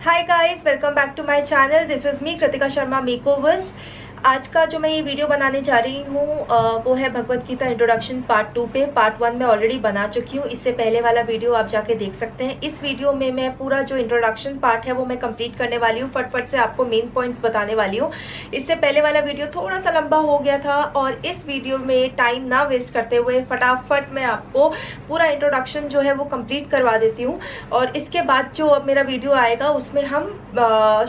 Hi guys, welcome back to my channel. This is me Kritika Sharma makeovers. आज का जो मैं ये वीडियो बनाने जा रही हूँ वो है भगवत गीता इंट्रोडक्शन पार्ट 2 पे। पार्ट 1 में ऑलरेडी बना चुकी हूँ, इससे पहले वाला वीडियो आप जाके देख सकते हैं। इस वीडियो में मैं पूरा जो इंट्रोडक्शन पार्ट है वो मैं कंप्लीट करने वाली हूँ, फटफट से आपको मेन पॉइंट्स बताने वाली हूँ। इससे पहले वाला वीडियो थोड़ा सा लंबा हो गया था और इस वीडियो में टाइम ना वेस्ट करते हुए फटाफट मैं आपको पूरा इंट्रोडक्शन जो है वो कंप्लीट करवा देती हूँ। और इसके बाद जो अब मेरा वीडियो आएगा उसमें हम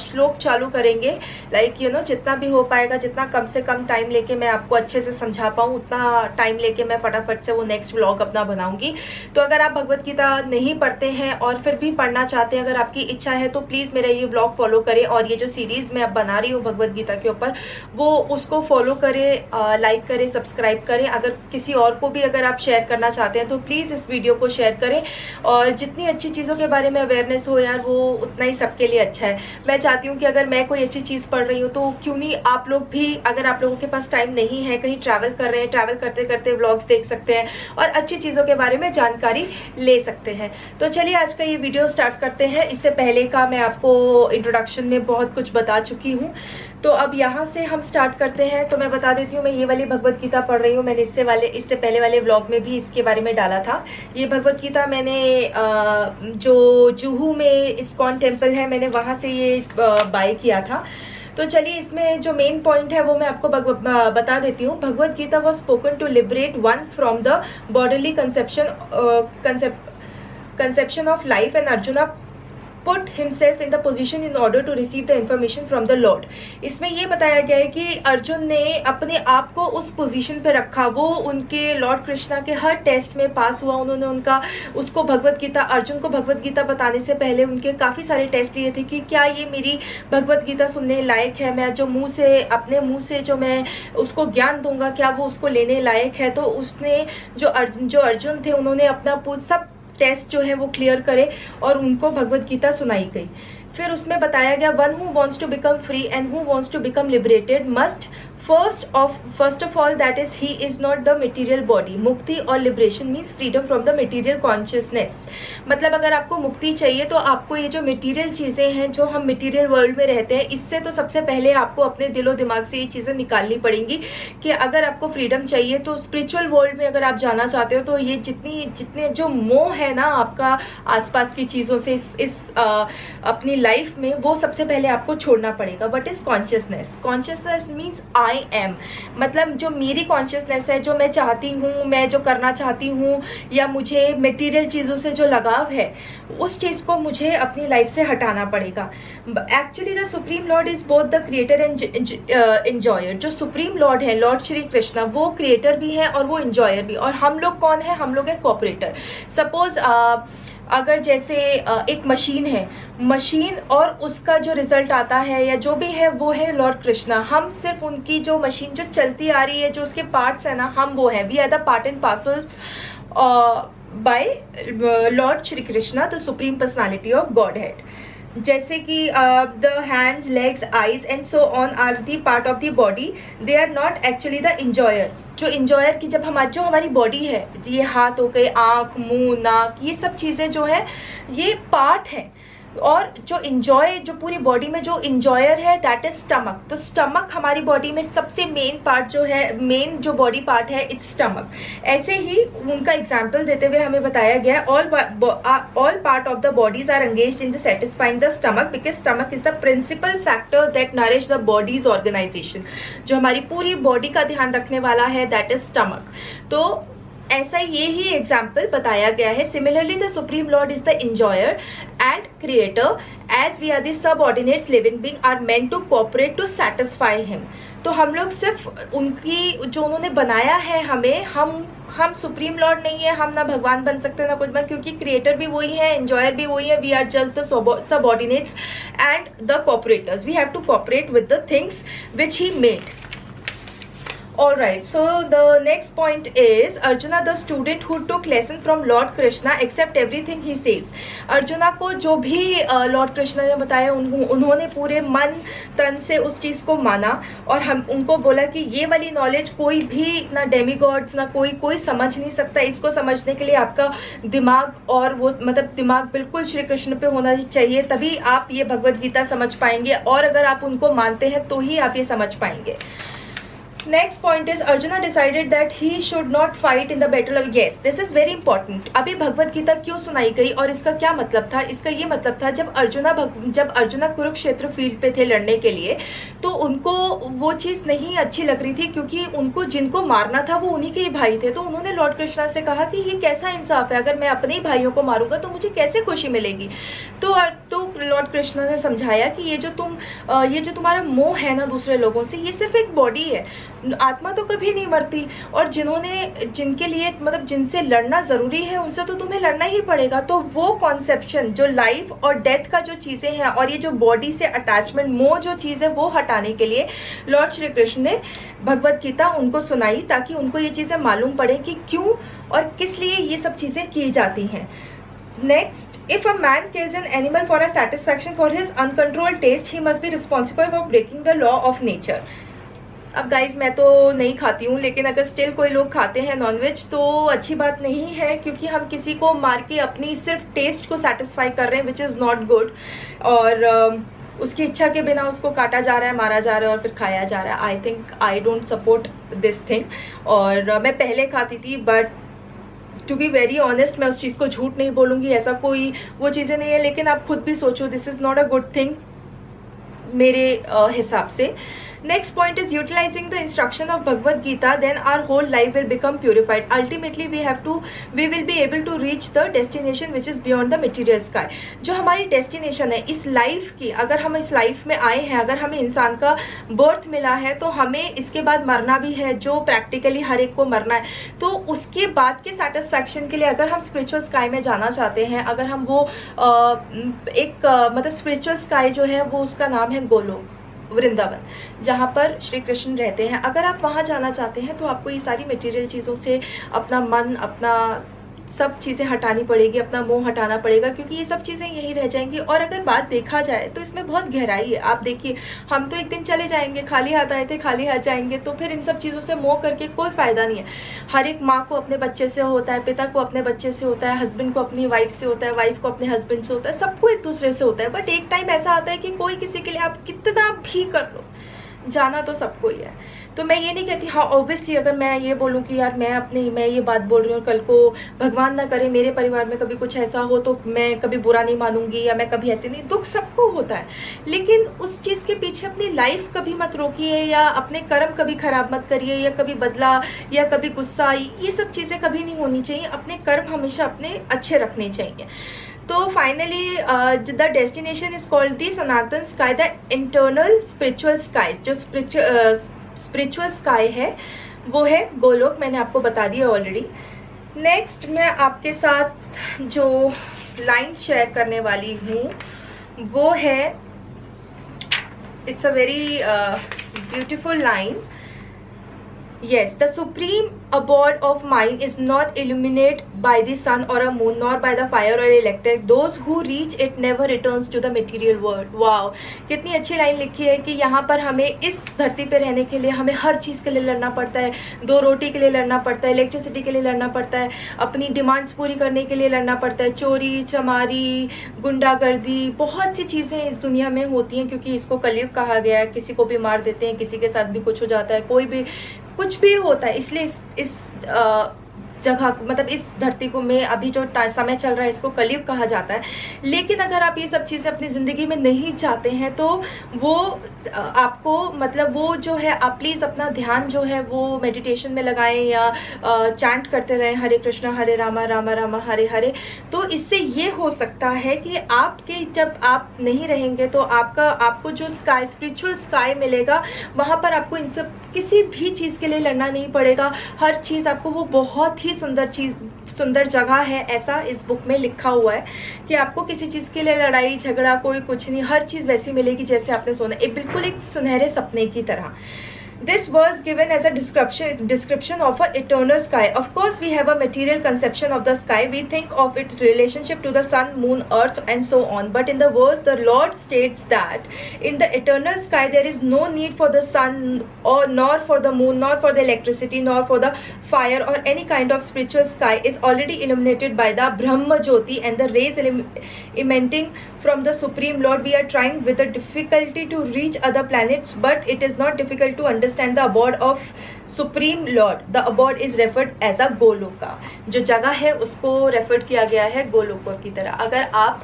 श्लोक चालू करेंगे। जितना भी हो पाएगा, जितना कम से कम टाइम लेके मैं आपको अच्छे से समझा पाऊँ उतना टाइम लेके मैं फटाफट से वो नेक्स्ट व्लॉग अपना बनाऊंगी। तो अगर आप भगवत गीता नहीं पढ़ते हैं और फिर भी पढ़ना चाहते हैं, अगर आपकी इच्छा है तो प्लीज मेरा ये व्लॉग फॉलो करें और ये जो सीरीज मैं अब बना रही हूँ भगवत गीता के ऊपर वो उसको फॉलो करें, लाइक करें, सब्सक्राइब करें। अगर किसी और को भी अगर आप शेयर करना चाहते हैं तो प्लीज इस वीडियो को शेयर करें। और जितनी अच्छी चीजों के बारे में अवेयरनेस हो यार, वो उतना ही सबके लिए अच्छा है। मैं चाहती हूँ कि अगर मैं कोई अच्छी चीज पढ़ रही हूँ तो क्यों नहीं आप लोग भी, अगर आप लोगों के पास टाइम नहीं है, कहीं ट्रैवल कर रहे हैं, ट्रैवल करते करते व्लॉग्स देख सकते हैं और अच्छी चीजों के बारे में जानकारी ले सकते हैं। तो चलिए आज का ये वीडियो स्टार्ट करते हैं। इससे पहले का मैं आपको इंट्रोडक्शन में बहुत कुछ बता चुकी हूँ, तो अब यहाँ से हम स्टार्ट करते हैं। तो मैं बता देती हूँ, मैं ये वाली भगवत गीता पढ़ रही हूँ। मैंने इससे पहले वाले व्लॉग में भी इसके बारे में डाला था। ये भगवत गीता मैंने जो जुहू में इस्कॉन टेम्पल है, मैंने वहाँ से ये बाय किया था। तो चलिए इसमें जो मेन पॉइंट है वो मैं आपको बता देती हूँ। Bhagavad Gita was spoken to liberate one from the bodily conception of life, and Arjuna put himself in the position in order to receive the information from the Lord। इसमें ये बताया गया है कि अर्जुन ने अपने आप को उस पोजीशन पे रखा, वो उनके लॉर्ड कृष्णा के हर टेस्ट में पास हुआ। उन्होंने उसको भगवत गीता, अर्जुन को भगवत गीता बताने से पहले उनके काफ़ी सारे टेस्ट लिए थे कि क्या ये मेरी भगवत गीता सुनने लायक है, मैं जो अपने मुंह से जो मैं उसको ज्ञान दूंगा क्या वो उसको लेने लायक है। तो उसने जो अर्जुन थे उन्होंने अपना सब टेस्ट जो है वो क्लियर करे और उनको भगवत गीता सुनाई गई। फिर उसमें बताया गया, one who wants to become free and who wants to become liberated must first of all that is he is not the material body. मुक्ति और liberation means freedom from the material consciousness. मतलब अगर आपको मुक्ति चाहिए तो आपको ये जो मटेरियल चीजें हैं, जो हम मटेरियल वर्ल्ड में रहते हैं, इससे तो सबसे पहले आपको अपने दिलो दिमाग से ये चीजें निकालनी पड़ेंगी। कि अगर आपको फ्रीडम चाहिए तो स्पिरिचुअल वर्ल्ड में अगर आप जाना चाहते हो तो ये जितने जो मोह है ना आपका आसपास की चीजों से अपनी लाइफ में, वो सबसे पहले आपको छोड़ना पड़ेगा। What is consciousness? Consciousness means I am. मतलब जो मेरी कॉन्शियसनेस है, जो मैं चाहती हूँ, मैं जो करना चाहती हूँ, या मुझे मटेरियल चीजों से जो लगाव है, उस चीज को मुझे अपनी लाइफ से हटाना पड़ेगा। Actually the supreme lord is both the creator and enjoyer. जो सुप्रीम लॉर्ड है, लॉर्ड श्री कृष्णा, वो क्रिएटर भी है और वो एंजॉयर भी। और हम लोग कौन है? हम लोग है कॉपरेटर। सपोज अगर जैसे एक मशीन है, मशीन और उसका जो रिजल्ट आता है या जो भी है वो है लॉर्ड कृष्णा। हम सिर्फ उनकी जो मशीन जो चलती आ रही है, जो उसके पार्ट्स है ना, हम वो है। We are the part and parcel by lord Shri Krishna, the supreme personality of godhead. जैसे कि the hands, legs, eyes and so on are the part of the body, they are not actually the enjoyer. जो enjoyer की जो हमारी body है, ये हाथ हो गए, आंख, मुंह, नाक, ये सब चीजें जो है ये पार्ट है। और जो इंजॉय, जो पूरी बॉडी में जो इंजॉयर है, दैट इज स्टमक। तो स्टमक हमारी बॉडी में सबसे मेन पार्ट जो है, मेन जो बॉडी पार्ट है, इट्स स्टमक। ऐसे ही उनका एग्जाम्पल देते हुए हमें बताया गया है, all part of the bodies are engaged in the satisfying the stomach because stomach is the principal factor that nourish the bodies organisation. जो हमारी पूरी बॉडी का ध्यान रखने वाला है, दैट इज स्टमक। तो ऐसा ये ही एग्जाम्पल बताया गया है। Similarly the supreme lord is the enjoyer and creator, as we are the subordinates living being are meant to cooperate to satisfy him. तो हम लोग सिर्फ उनकी जो उन्होंने बनाया है हमें, हम सुप्रीम लॉर्ड नहीं है, हम ना भगवान बन सकते ना कुछ बन, क्योंकि क्रिएटर भी वही है, एंजॉयर भी वही है। We are just the subordinates and the cooperators. We have to cooperate with the things which he made. All right, so the next point is Arjuna, the student who took lesson from Lord Krishna, accept everything he says. Arjuna को जो भी Lord Krishna ने बताया उन्होंने पूरे मन तन से उस चीज़ को माना और हम उनको बोला कि ये वाली नॉलेज कोई भी ना डेमीगॉड्स ना कोई समझ नहीं सकता. इसको समझने के लिए आपका दिमाग और वो मतलब दिमाग बिल्कुल श्री कृष्ण पे होना चाहिए, तभी आप ये भगवत गीता समझ पाएंगे और अगर आप उनको मानते हैं तो ही आप ये समझ पाएंगे. Next point is Arjuna decided that he should not fight in the battle of. Yes, this is very important. अभी भगवत गीता क्यों सुनाई गई और इसका क्या मतलब था? इसका ये मतलब था जब अर्जुना कुरुक्षेत्र फील्ड पे थे लड़ने के लिए तो उनको वो चीज़ नहीं अच्छी लग रही थी क्योंकि उनको जिनको मारना था वो उन्हीं के ही भाई थे. तो उन्होंने लॉर्ड कृष्णा से कहा कि ये कैसा इंसाफ है, अगर मैं अपने ही भाइयों को मारूंगा तो मुझे कैसे खुशी मिलेगी. तो लॉर्ड कृष्णा ने समझाया कि ये जो तुम्हारा मोह है ना दूसरे लोगों से, ये सिर्फ एक बॉडी है, आत्मा तो कभी नहीं मरती. और जिनके लिए मतलब जिनसे लड़ना जरूरी है उनसे तो तुम्हें लड़ना ही पड़ेगा. तो वो कॉन्सेप्शन जो लाइफ और डेथ का जो चीजें हैं और ये जो बॉडी से अटैचमेंट मोह जो चीज है वो हटाने के लिए लॉर्ड श्री कृष्ण ने भगवत गीता उनको सुनाई ताकि उनको ये चीजें मालूम पड़े कि क्यों और किस लिए ये सब चीजें की जाती हैं. Next, if a man kills an animal for a satisfaction for his uncontrolled taste, he must be responsible for breaking the law of nature. अब गाइज मैं तो नहीं खाती हूँ, लेकिन अगर स्टिल कोई लोग खाते हैं नॉनवेज तो अच्छी बात नहीं है क्योंकि हम किसी को मार के अपनी सिर्फ टेस्ट को सेटिस्फाई कर रहे हैं विच इज़ नॉट गुड. और उसकी इच्छा के बिना उसको काटा जा रहा है, मारा जा रहा है और फिर खाया जा रहा है. I think I don't support this thing. और मैं पहले खाती थी but to be very honest मैं उस चीज़ को झूठ नहीं बोलूँगी, ऐसा कोई वो चीज़ें नहीं है. लेकिन आप खुद भी सोचो, this is not a good thing मेरे हिसाब से. Next point is utilizing the instruction of Bhagavad Gita, then our whole life will become purified. Ultimately we will be able to reach the destination which is beyond the material sky. जो हमारी destination है इस life की, अगर हम इस life में आए हैं, अगर हमें इंसान का बर्थ मिला है तो हमें इसके बाद मरना भी है, जो प्रैक्टिकली हर एक को मरना है. तो उसके बाद के सेटिस्फैक्शन के लिए अगर हम स्पिरिचुअल स्काई में जाना चाहते हैं, अगर हम वो मतलब स्पिरिचुअल स्काई जो है वो उसका नाम है गोलोक, वृंदावन, जहाँ पर श्री कृष्ण रहते हैं. अगर आप वहाँ जाना चाहते हैं तो आपको ये सारी मटेरियल चीज़ों से अपना मन, अपना सब चीज़ें हटानी पड़ेगी, अपना मोह हटाना पड़ेगा क्योंकि ये सब चीज़ें यही रह जाएंगी. और अगर बात देखा जाए तो इसमें बहुत गहराई है. आप देखिए, हम तो एक दिन चले जाएंगे, खाली हाथ आए थे खाली हाथ जाएंगे, तो फिर इन सब चीज़ों से मोह करके कोई फ़ायदा नहीं है. हर एक माँ को अपने बच्चे से होता है, पिता को अपने बच्चे से होता है, हस्बैंड को अपनी वाइफ से होता है, वाइफ को अपने हस्बैंड से होता है, सबको एक दूसरे से होता है. बट एक टाइम ऐसा आता है कि कोई किसी के लिए आप कितना भी कर लो, जाना तो सबको ही है. तो मैं ये नहीं कहती, हाँ ऑब्वियसली अगर मैं ये बोलूँ कि यार मैं ये बात बोल रही हूँ, कल को भगवान ना करे मेरे परिवार में कभी कुछ ऐसा हो तो मैं कभी बुरा नहीं मानूंगी या मैं कभी ऐसे नहीं, दुख सबको होता है. लेकिन उस चीज़ के पीछे अपनी लाइफ कभी मत रोकिए या अपने कर्म कभी खराब मत करिए या कभी बदला या कभी गुस्सा, ये सब चीज़ें कभी नहीं होनी चाहिए. अपने कर्म हमेशा अपने अच्छे रखने चाहिए. तो finally the destination is called the Sanatan sky, the internal spiritual sky. जो स्पिरिचुअल स्काई है वो है गोलोक, मैंने आपको बता दिया ऑलरेडी. नेक्स्ट मैं आपके साथ जो लाइन शेयर करने वाली हूँ वो है, it's a very beautiful line. Yes, the supreme abode of mind is not illuminated by the sun or a moon, nor by the fire or electric. Those who reach it never returns to the material world. Wow, कितनी अच्छी line लिखी है कि यहाँ पर हमें इस धरती पे रहने के लिए हमें हर चीज़ के लिए लड़ना पड़ता है. 2 रोटी के लिए लड़ना पड़ता है, इलेक्ट्रिसिटी के लिए लड़ना पड़ता है, अपनी डिमांड्स पूरी करने के लिए लड़ना पड़ता है, चोरी चमारी गुंडागर्दी, बहुत सी चीज़ें इस दुनिया में होती हैं क्योंकि इसको कलयुग कहा गया है. किसी को भी मार देते हैं, किसी के साथ भी कुछ हो जाता है, कोई भी कुछ भी होता है. इसलिए इस जगह मतलब इस धरती को में अभी जो समय चल रहा है इसको कलयुग कहा जाता है. लेकिन अगर आप ये सब चीज़ें अपनी ज़िंदगी में नहीं चाहते हैं तो वो आपको मतलब वो जो है आप प्लीज़ अपना ध्यान जो है वो मेडिटेशन में लगाएं या चैंट करते रहें हरे कृष्णा हरे रामा रामा रामा हरे हरे. तो इससे ये हो सकता है कि आपके जब आप नहीं रहेंगे तो आपको जो स्काई स्पिरिचुअल स्काई मिलेगा वहाँ पर आपको इन सब किसी भी चीज़ के लिए लड़ना नहीं पड़ेगा. हर चीज़ आपको वो बहुत ही सुंदर जगह है, ऐसा इस बुक में लिखा हुआ है कि आपको किसी चीज़ के लिए लड़ाई झगड़ा कोई कुछ नहीं, हर चीज़ वैसी मिलेगी जैसे आपने सोना, बिल्कुल एक सुनहरे सपने की तरह. This was given as a description of an eternal sky. Of course, we have a material conception of the sky. We think of its relationship to the sun, moon, earth, and so on. But in the verse, the Lord states that in the eternal sky, there is no need for the sun, or nor for the moon, nor for the electricity, nor for the fire, or any kind of spiritual sky is already illuminated by the Brahma Jyoti and the rays emanating from the Supreme Lord. We are trying with a difficulty to reach other planets, but it is not difficult to understand the abode of supreme lord. The abode is referred as a Goloka. जो जगह है उसको refer किया गया है गोलोका की तरह. अगर आप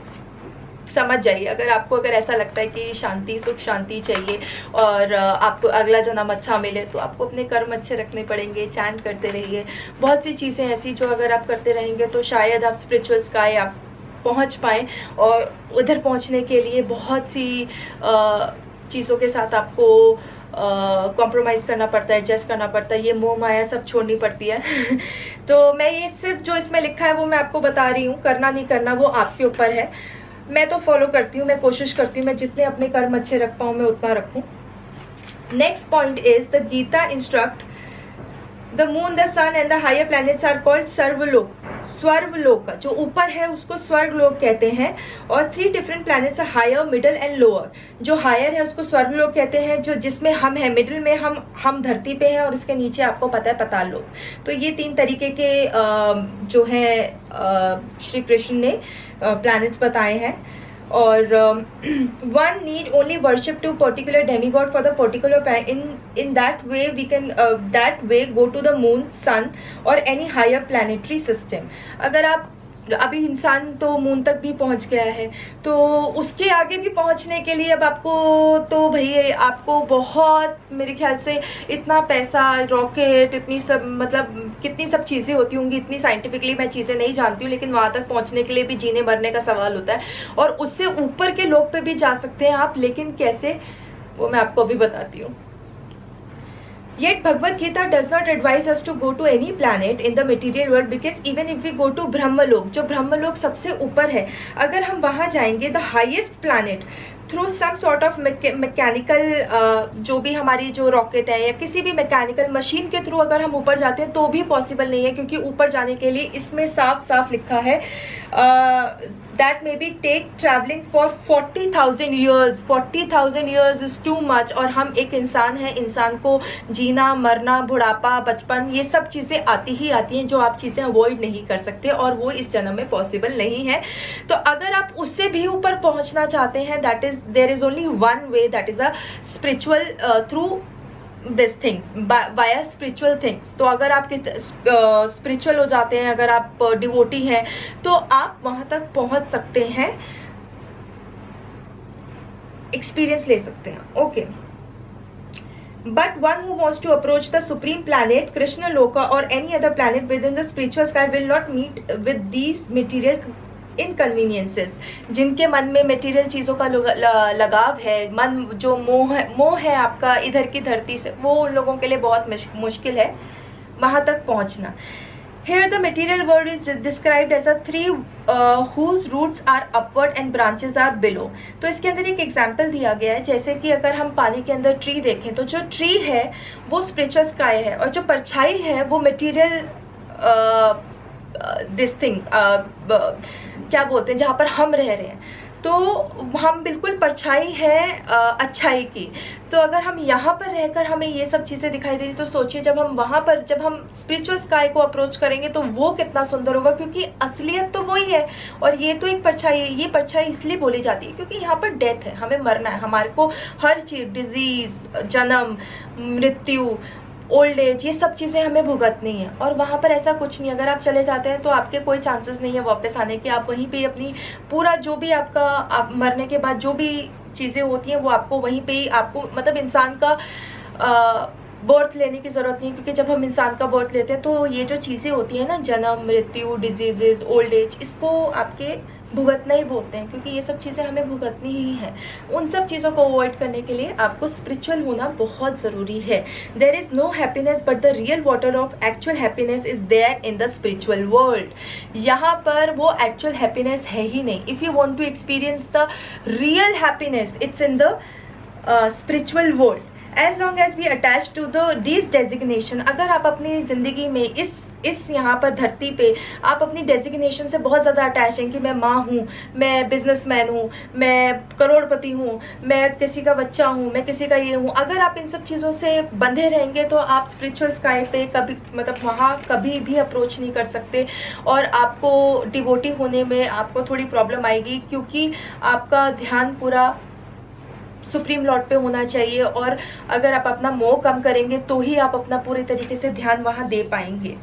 समझ जाइए, अगर ऐसा लगता है कि शांति, सुख शांति चाहिए और आपको अगला जन्म अच्छा मिले, तो आपको अपने कर्म अच्छे रखने पड़ेंगे. चैंट करते रहिए. बहुत सी चीज़ें ऐसी जो अगर आप करते रहेंगे तो शायद आप स्पिरिचुअल स्काई आप पहुंच पाएँ. और उधर पहुंचने के लिए बहुत सी चीज़ों के साथ आपको कॉम्प्रोमाइज़ करना पड़ता है, एडजस्ट करना पड़ता है. ये मोह माया सब छोड़नी पड़ती है. तो मैं ये सिर्फ जो इसमें लिखा है वो मैं आपको बता रही हूँ. करना नहीं करना वो आपके ऊपर है. मैं तो फॉलो करती हूँ, मैं कोशिश करती हूँ मैं जितने अपने कर्म अच्छे रख पाऊँ मैं उतना रखूँ. Next point is the Gita instruct the moon, the sun and the higher planets are called सर्वलोक. स्वर्गलोक, जो ऊपर है उसको स्वर्गलोक कहते हैं. और 3 different planets, higher, middle and lower. जो हायर है उसको स्वर्गलोक कहते हैं, जो जिसमें हम है, मिडिल में हम धरती पे हैं, और इसके नीचे आपको पता है पाताल लोक. तो ये 3 तरीके के जो है श्री कृष्ण ने प्लैनेट्स बताए हैं. और one need only worship to particular demigod for the particular in that way we can that way go to the moon, sun or any higher planetary system. अगर आप अभी इंसान तो मून तक भी पहुंच गया है, तो उसके आगे भी पहुंचने के लिए अब आपको तो भाई आपको बहुत, मेरे ख्याल से इतना पैसा, रॉकेट, इतनी सब, मतलब कितनी सब चीज़ें होती होंगी. इतनी साइंटिफिकली मैं चीज़ें नहीं जानती हूँ, लेकिन वहाँ तक पहुँचने के लिए भी जीने मरने का सवाल होता है. और उससे ऊपर के लोग पे भी जा सकते हैं आप, लेकिन कैसे वो मैं आपको अभी बताती हूँ. Yet Bhagavad Gita does not advise us to go to any planet in the material world, because even if we go to ब्रह्मलोक, जो ब्रह्मलोक सबसे ऊपर है, अगर हम वहाँ जाएंगे, the highest planet, through some sort of mechanical, जो भी हमारी जो रॉकेट है या किसी भी मैकेनिकल मशीन के थ्रू अगर हम ऊपर जाते हैं तो भी पॉसिबल नहीं है, क्योंकि ऊपर जाने के लिए इसमें साफ साफ लिखा है that may be take traveling for 40,000 years. 40,000 years is too much. और हम एक इंसान है, इंसान को जीना, मरना, बुढ़ापा, बचपन, ये सब चीज़ें आती ही आती हैं जो आप चीज़ें अवॉइड नहीं कर सकते, और वो इस जन्म में पॉसिबल नहीं है. तो अगर आप उससे भी ऊपर पहुंचना चाहते हैं, that is there is only one way, that is a spiritual through this things, via spiritual things. तो अगर आप स्पिरिचुअल हो जाते हैं, अगर आप डिवोटी हैं, तो आप वहां तक पहुंच सकते हैं, एक्सपीरियंस ले सकते हैं. Okay. But one who wants to approach the supreme planet, Krishna Loka or any other planet within the spiritual sky will not meet with these material inconveniences. जिनके मन में मटेरियल चीज़ों का लगाव है, मन जो मोह है आपका इधर की धरती से, वो उन लोगों के लिए बहुत मुश्किल है वहाँ तक पहुँचना. Here the material world is described as a tree whose roots are upward and branches are below. तो इसके अंदर एक एग्जाम्पल दिया गया है, जैसे कि अगर हम पानी के अंदर ट्री देखें, तो जो ट्री है वो स्पिरिचुअल स्काई है, और जो परछाई है वो मटेरियल दिस थिंग क्या बोलते हैं, जहाँ पर हम रह रहे हैं. तो हम बिल्कुल परछाई है अच्छाई की. तो अगर हम यहाँ पर रहकर हमें ये सब चीज़ें दिखाई दे रही, तो सोचिए जब हम वहाँ पर, जब हम स्पिरिचुअल स्काई को अप्रोच करेंगे तो वो कितना सुंदर होगा, क्योंकि असलियत तो वही है और ये तो एक परछाई है. ये परछाई इसलिए बोली जाती है क्योंकि यहाँ पर डेथ है, हमें मरना है, हमारे को हर चीज़, डिजीज, जन्म, मृत्यु, ओल्ड एज, ये सब चीज़ें हमें भुगतनी है. और वहाँ पर ऐसा कुछ नहीं, अगर आप चले जाते हैं तो आपके कोई चांसेस नहीं है वापस आने के. आप वहीं पे अपनी पूरा जो भी आपका, आप मरने के बाद जो भी चीज़ें होती हैं वो आपको वहीं पे ही, आपको मतलब इंसान का बर्थ लेने की ज़रूरत नहीं है, क्योंकि जब हम इंसान का बर्थ लेते हैं तो ये जो चीज़ें होती हैं ना, जन्म, मृत्यु, डिजीजेज, ओल्ड एज, इसको आपके भुगतना ही बोलते हैं, क्योंकि ये सब चीज़ें हमें भुगतनी ही है. उन सब चीज़ों को अवॉइड करने के लिए आपको स्पिरिचुअल होना बहुत ज़रूरी है. There is no happiness but the real water of actual happiness is there in the spiritual world. यहाँ पर वो एक्चुअल हैप्पीनेस है ही नहीं. If you want to experience the real happiness, it's in the spiritual world. As long as we attach to the this designation, अगर आप अपनी ज़िंदगी में इस यहाँ पर धरती पे आप अपनी डेजिग्नेशन से बहुत ज़्यादा अटैच हैं कि मैं माँ हूँ, मैं बिजनेसमैन हूँ, मैं करोड़पति हूँ, मैं किसी का बच्चा हूँ, मैं किसी का ये हूँ, अगर आप इन सब चीज़ों से बंधे रहेंगे तो आप स्पिरिचुअल स्काई पे कभी मतलब वहाँ कभी भी अप्रोच नहीं कर सकते, और आपको डिवोटी होने में आपको थोड़ी प्रॉब्लम आएगी, क्योंकि आपका ध्यान पूरा सुप्रीम लॉर्ड पे होना चाहिए, और अगर आप अपना मोह कम करेंगे तो ही आप अपना पूरे तरीके से ध्यान वहाँ दे पाएंगे।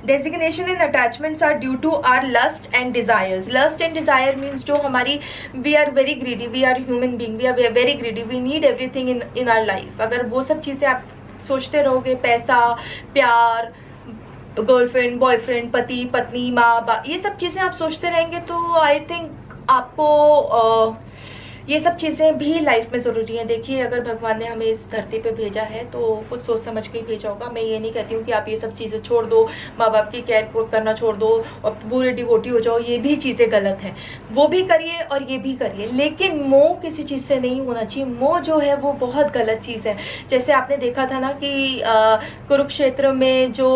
Designation and attachments are due to our lust and desires. Lust and desire means जो हमारी, we are very greedy, we are human being, we are very greedy, we need everything in our life. अगर वो सब चीज़ें आप सोचते रहोगे, पैसा, प्यार, गर्लफ्रेंड, बॉयफ्रेंड, पति, पत्नी, माँ बाप, ये सब चीज़ें आप सोचते रहेंगे तो आई थिंक आपको ये सब चीज़ें भी लाइफ में ज़रूरी हैं। देखिए, अगर भगवान ने हमें इस धरती पे भेजा है तो कुछ सोच समझ के ही भेजा होगा। मैं ये नहीं कहती हूँ कि आप ये सब चीज़ें छोड़ दो, माँ बाप की केयर करना छोड़ दो और पूरे डिवोटी हो जाओ, ये भी चीज़ें गलत हैं। वो भी करिए और ये भी करिए, लेकिन मोह किसी चीज़ से नहीं होना चाहिए। मोह जो है वो बहुत गलत चीज़ है। जैसे आपने देखा था ना कि कुरुक्षेत्र में जो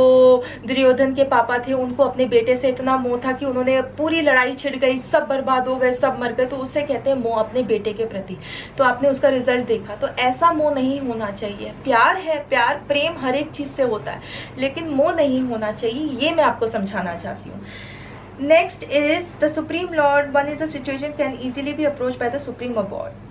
दुर्योधन के पापा थे, उनको अपने बेटे से इतना मोह था कि उन्होंने, पूरी लड़ाई छिड़ गई, सब बर्बाद हो गए, सब मर गए, तो उससे कहते हैं मोह अपने बेटे के प्रति। तो आपने उसका रिजल्ट देखा। तो ऐसा मोह नहीं होना चाहिए। प्यार है, प्यार प्रेम हर एक चीज से होता है, लेकिन मोह नहीं होना चाहिए, ये मैं आपको समझाना चाहती हूँ। Next is the supreme lord. One is the situation can easily be approach by the supreme abode.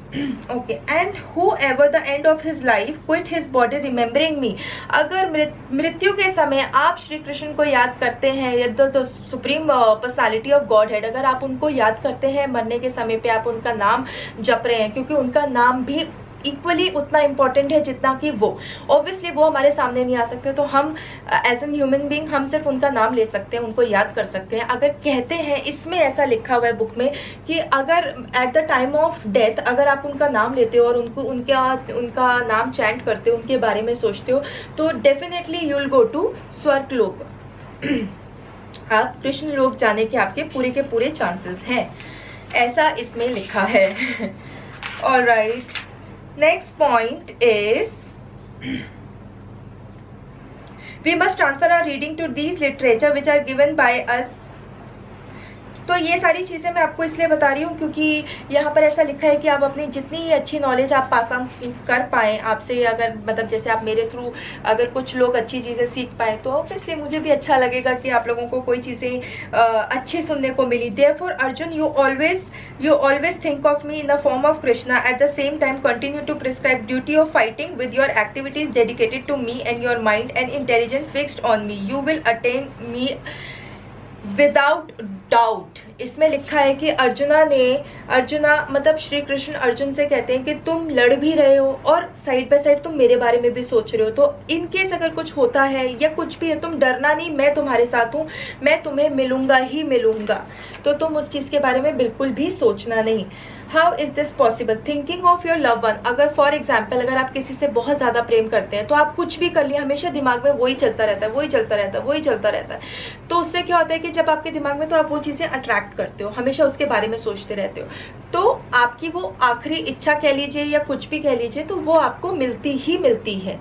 Okay, and whoever the end of his life quit his body remembering me। अगर मृत्यु के समय आप श्री कृष्ण को याद करते हैं, या the supreme personality of God head, अगर आप उनको याद करते हैं, मरने के समय पे आप उनका नाम जप रहे हैं, क्योंकि उनका नाम भी इक्वली उतना इम्पोर्टेंट है जितना कि वो, ऑब्वियसली वो हमारे सामने नहीं आ सकते, तो हम एज एन ह्यूमन बीइंग हम सिर्फ उनका नाम ले सकते हैं, उनको याद कर सकते हैं। अगर कहते हैं, इसमें ऐसा लिखा हुआ है बुक में कि अगर at the time of death अगर आप उनका नाम लेते हो और उनका नाम चैंट करते हो, उनके बारे में सोचते हो, तो definitely you will go to swarg lok. आप कृष्ण लोक जाने के आपके पूरे के पूरे चांसेस हैं, ऐसा इसमें लिखा है। Alright, next point is we must transfer our reading to these literature which are given by us। तो ये सारी चीज़ें मैं आपको इसलिए बता रही हूँ क्योंकि यहाँ पर ऐसा लिखा है कि आप अपनी जितनी अच्छी नॉलेज आप पास ऑन कर पाएँ, आपसे अगर मतलब जैसे आप मेरे थ्रू अगर कुछ लोग अच्छी चीज़ें सीख पाएँ, तो ऑब्वियसली मुझे भी अच्छा लगेगा कि आप लोगों को कोई चीज़ें अच्छी सुनने को मिली। Therefore Arjun, you always think of me in the form of Krishna, at the same time continue to prescribe duty of fighting with your activities dedicated to me and your mind and intelligence fixed on me। You will attain me without doubt. इसमें लिखा है कि अर्जुना मतलब श्री कृष्ण अर्जुन से कहते हैं कि तुम लड़ भी रहे हो और साइड बाय साइड तुम मेरे बारे में भी सोच रहे हो, तो इनकेस अगर कुछ होता है या कुछ भी है, तुम डरना नहीं, मैं तुम्हारे साथ हूँ, मैं तुम्हें मिलूंगा ही मिलूंगा, तो तुम उस चीज़ के बारे में बिल्कुल भी सोचना नहीं। How is this possible? Thinking of your love one. अगर फॉर एग्जाम्पल अगर आप किसी से बहुत ज़्यादा प्रेम करते हैं, तो आप कुछ भी कर लिए, हमेशा दिमाग में वही चलता रहता है, वही चलता रहता है, वही चलता रहता है। तो उससे क्या होता है कि जब आपके दिमाग में, तो आप वो चीज़ें अट्रैक्ट करते हो, हमेशा उसके बारे में सोचते रहते हो, तो आपकी वो आखिरी इच्छा कह लीजिए या कुछ भी कह लीजिए, तो वो आपको मिलती ही मिलती है।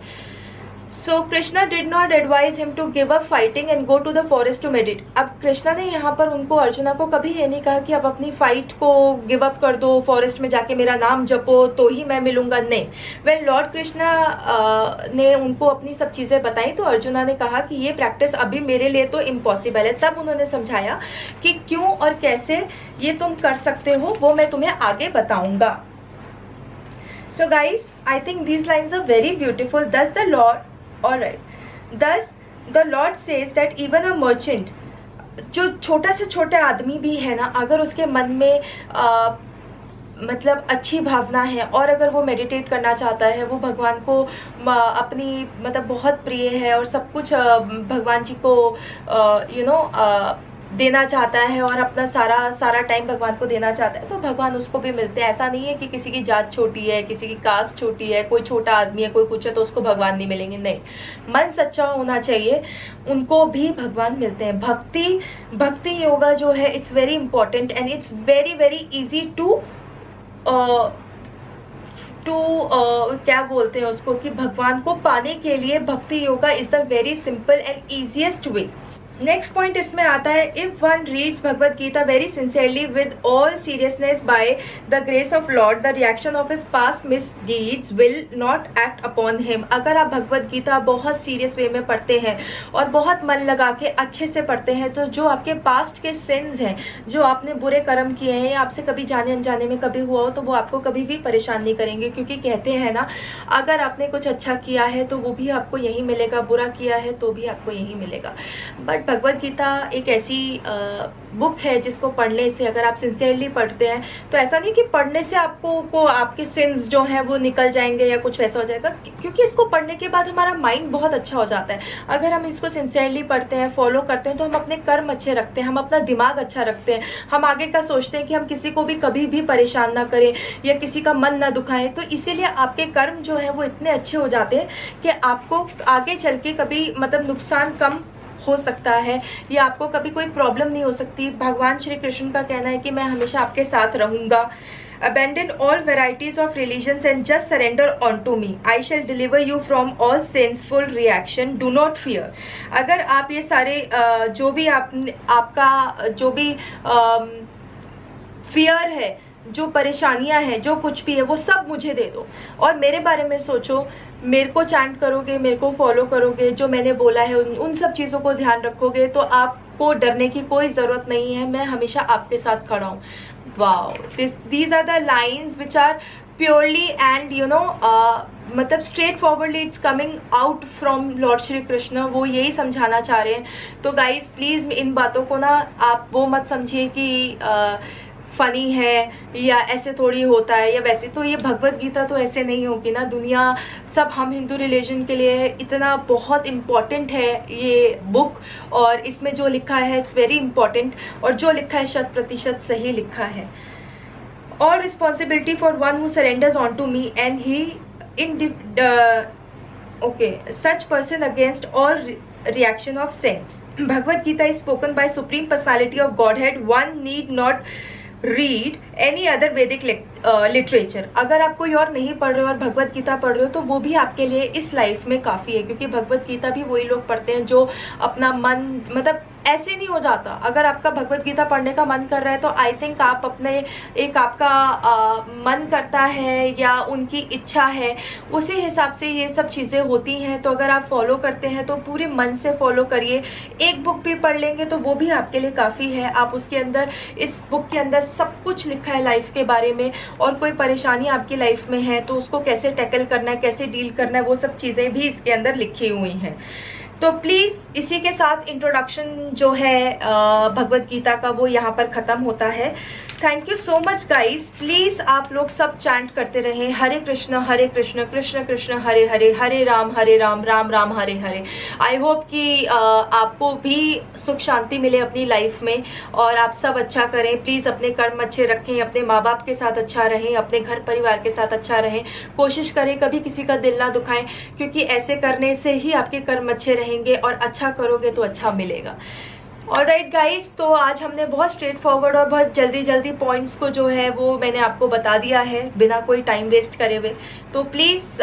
So Krishna did not advise him to give up fighting and go to the forest to meditate। अब कृष्णा ने यहाँ पर उनको, अर्जुना को कभी ये नहीं कहा कि आप अपनी फाइट को गिव अप कर दो, फॉरेस्ट में जाके मेरा नाम जपो तो ही मैं मिलूंगा, नहीं। When लॉर्ड कृष्णा ने उनको अपनी सब चीज़ें बताई, तो अर्जुना ने कहा कि ये प्रैक्टिस अभी मेरे लिए तो इम्पॉसिबल है। तब उन्होंने समझाया कि क्यों और कैसे ये तुम कर सकते हो, वो मैं तुम्हें आगे बताऊंगा। So guys, I think these lines are very beautiful। Thus the Lord, alright, thus the Lord says that even a merchant, जो छोटा से छोटा आदमी भी है ना, अगर उसके मन में मतलब अच्छी भावना है और अगर वो मेडिटेट करना चाहता है, वो भगवान को अपनी मतलब बहुत प्रिय है और सब कुछ भगवान जी को देना चाहता है और अपना सारा टाइम भगवान को देना चाहता है, तो भगवान उसको भी मिलते हैं। ऐसा नहीं है कि किसी की जात छोटी है, किसी की कास्ट छोटी है, कोई छोटा आदमी है, कोई कुछ है तो उसको भगवान नहीं मिलेंगे, नहीं। मन सच्चा होना चाहिए, उनको भी भगवान मिलते हैं। भक्ति योगा जो है, it's very important and it's very very easy to to क्या बोलते हैं उसको, कि भगवान को पाने के लिए bhakti yoga is the very simple and easiest way. Next point इसमें आता है, if one reads Bhagavad Gita very sincerely with all seriousness by the grace of lord, the reaction of his past misdeeds will not act upon him. अगर आप भगवद गीता बहुत serious वे में पढ़ते हैं और बहुत मन लगा के अच्छे से पढ़ते हैं, तो जो आपके पास्ट के सिंस हैं, जो आपने बुरे कर्म किए हैं या आपसे कभी जाने अनजाने में कभी हुआ हो, तो वो आपको कभी भी परेशान नहीं करेंगे। क्योंकि कहते हैं ना, अगर आपने कुछ अच्छा किया है तो वो भी आपको यही मिलेगा, बुरा किया है तो भी आपको यही मिलेगा। बट भगवद गीता एक ऐसी बुक है जिसको पढ़ने से, अगर आप सिंसियरली पढ़ते हैं, तो ऐसा नहीं कि पढ़ने से आपको आपके सिंस जो हैं वो निकल जाएंगे या कुछ वैसा हो जाएगा, क्योंकि इसको पढ़ने के बाद हमारा माइंड बहुत अच्छा हो जाता है। अगर हम इसको सिंसियरली पढ़ते हैं, फॉलो करते हैं, तो हम अपने कर्म अच्छे रखते हैं, हम अपना दिमाग अच्छा रखते हैं, हम आगे का सोचते हैं कि हम किसी को भी कभी भी परेशान ना करें या किसी का मन ना दुखाएं। तो इसीलिए आपके कर्म जो है वो इतने अच्छे हो जाते हैं कि आपको आगे चल के कभी मतलब नुकसान कम हो सकता है या आपको कभी कोई प्रॉब्लम नहीं हो सकती। भगवान श्री कृष्ण का कहना है कि मैं हमेशा आपके साथ रहूंगा। Abandon all varieties of religions and just surrender unto me. I shall deliver you from all sinful reaction. Do not fear. अगर आप ये सारे जो भी आपका जो भी फियर है, जो परेशानियां हैं, जो कुछ भी है, वो सब मुझे दे दो और मेरे बारे में सोचो, मेरे को चैंट करोगे, मेरे को फॉलो करोगे, जो मैंने बोला है उन सब चीज़ों को ध्यान रखोगे, तो आपको डरने की कोई ज़रूरत नहीं है। मैं हमेशा आपके साथ खड़ा हूँ। Wow, these are the lines which are purely and मतलब straight forwardly it's coming out from Lord Shri Krishna. वो यही समझाना चाह रहे हैं। तो गाइज प्लीज़ इन बातों को ना आप वो मत समझिए कि फनी है या ऐसे थोड़ी होता है या वैसे। तो ये भगवद गीता तो ऐसे नहीं होगी ना। दुनिया सब हम हिंदू रिलीजन के लिए इतना बहुत इम्पॉर्टेंट है ये बुक, और इसमें जो लिखा है इट्स वेरी इम्पॉर्टेंट, और जो लिखा है 100% सही लिखा है। All responsibility for one who surrenders onto me and he such person against all reaction of sense. Bhagavad Gita is spoken by Supreme Personality of Godhead. One need not read any other Vedic literature. अगर आप कोई और नहीं पढ़ रहे हो और भगवत गीता पढ़ रहे हो तो वो भी आपके लिए इस लाइफ में काफ़ी है, क्योंकि भगवत गीता भी वही लोग पढ़ते हैं जो अपना मन मतलब ऐसे नहीं हो जाता। अगर आपका भगवत गीता पढ़ने का मन कर रहा है तो आई थिंक आप अपने एक आपका मन करता है या उनकी इच्छा है, उसी हिसाब से ये सब चीज़ें होती हैं। तो अगर आप फॉलो करते हैं तो पूरे मन से फॉलो करिए। एक बुक भी पढ़ लेंगे तो वो भी आपके लिए काफ़ी है। आप उसके अंदर, इस बुक के अंदर सब कुछ लिखा है लाइफ के बारे में, और कोई परेशानी आपकी लाइफ में है तो उसको कैसे टैकल करना है, कैसे डील करना है, वो सब चीज़ें भी इसके अंदर लिखी हुई हैं। तो प्लीज़ इसी के साथ इंट्रोडक्शन जो है भगवत गीता का वो यहाँ पर ख़त्म होता है। Thank you so much guys. Please आप लोग सब चैंट करते रहें, हरे कृष्ण कृष्ण कृष्ण हरे हरे, हरे राम राम राम हरे हरे। आई होप कि आपको भी सुख शांति मिले अपनी लाइफ में और आप सब अच्छा करें। प्लीज़ अपने कर्म अच्छे रखें, अपने माँ बाप के साथ अच्छा रहें, अपने घर परिवार के साथ अच्छा रहें। कोशिश करें कभी किसी का दिल ना दुखाएं, क्योंकि ऐसे करने से ही आपके कर्म अच्छे रहेंगे और अच्छा करोगे तो अच्छा मिलेगा। ऑलराइट गाइस, तो आज हमने बहुत स्ट्रेट फॉरवर्ड और बहुत जल्दी पॉइंट्स को जो है वो मैंने आपको बता दिया है बिना कोई टाइम वेस्ट करे हुए। तो प्लीज़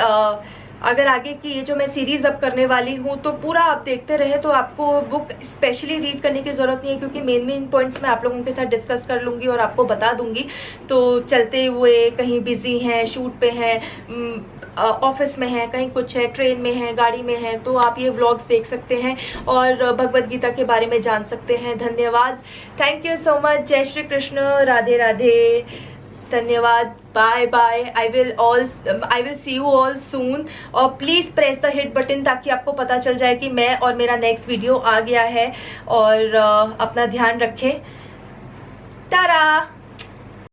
अगर आगे की ये जो मैं सीरीज़ अब करने वाली हूँ तो पूरा आप देखते रहे, तो आपको बुक स्पेशली रीड करने की ज़रूरत नहीं है, क्योंकि मेन पॉइंट्स मैं आप लोगों के साथ डिस्कस कर लूँगी और आपको बता दूँगी। तो चलते हुए कहीं बिजी हैं, शूट पे हैं, ऑफिस में है, कहीं कुछ है, ट्रेन में है, गाड़ी में है, तो आप ये व्लॉग्स देख सकते हैं और भगवत गीता के बारे में जान सकते हैं। धन्यवाद, थैंक यू सो मच। जय श्री कृष्ण, राधे राधे, धन्यवाद, bye bye. I will see you all soon. और please press the hit button ताकि आपको पता चल जाए कि मैं और मेरा नेक्स्ट वीडियो आ गया है। और अपना ध्यान रखें। तारा।